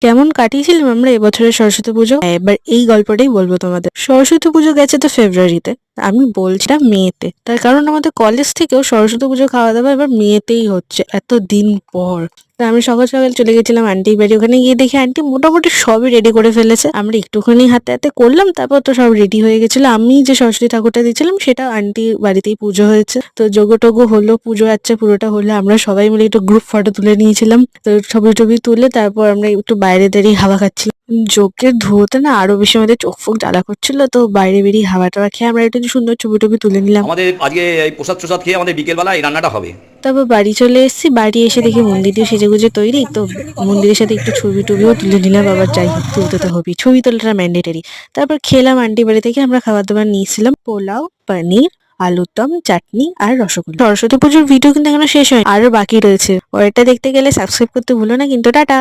কেমন কাটিয়েছিলাম আমরা এবছরের সরস্বতী পুজো? এবার এই গল্পটাই বলবো তোমাদের। সরস্বতী পুজো গেছে তো ফেব্রুয়ারিতে, আমি বলছিলাম মেতে, তার কারণ আমাদের কলেজ থেকেও সরস্বতী পুজো খাওয়া দাওয়া এবার মেতেই হচ্ছে এত দিন পর। তা আমি সকাল সকাল চলে গেছিলাম আন্টির বাড়ি, ওখানে গিয়ে দেখি আন্টি মোটামুটি সবই রেডি করে ফেলেছে। আমরা একটুখানি হাতে হাতে করলাম, তারপর তো সব রেডি হয়ে গেছিল। আমি যে সরস্বতী ঠাকুরটা দিয়েছিলাম সেটা আন্টির বাড়িতেই পুজো হয়েছে, তো যোগ্য টোগ্য হলো, পুজো আচ্ছা পুরোটা হলো। আমরা সবাই মিলে একটু গ্রুপ ফটো তুলে নিয়েছিলাম, তো ছবি টবি তুলে তারপর আমরা একটু বাইরে দাঁড়িয়ে হাওয়া খাচ্ছিলাম। যজ্ঞের ধুয়োতে না আরো বেশি আমাদের চোখ ফোক জ্বালা করছিল, তো বাইরে বেরিয়ে হাওয়া টাওয়া খেয়ে আমরা একটু সুন্দর ছবি টবি তুলে নিলাম। আমাদের আজকে এই প্রসাদ প্রসাদ খেয়ে আমাদের বিকেলবেলা এই রান্নাটা হবে। তারপর বাড়ি চলে এসেছি, বাড়ি এসে দেখি মন্দিরটিও সেজে গুজে তৈরি, তো মন্দিরের সাথে একটু ছবি টবিও তুলে নিলাম। আবার যাই হোক, তুলতে তো হবেই, ছবি তোলাটা ম্যান্ডেটারি। তারপর খেলাম, আন্টি বাড়ি থেকে আমরা খাবার দাবার নিয়েছিলাম, পোলাও, পনির, আলুর দম, চাটনি আর রসগোল্লা। সরস্বতী পুজোর ভিডিও কিন্তু এখনো শেষ হয়নি, আরো বাকি রয়েছে। ওটা দেখতে গেলে সাবস্ক্রাইব করতে ভুলো না কিন্তু। টাটা।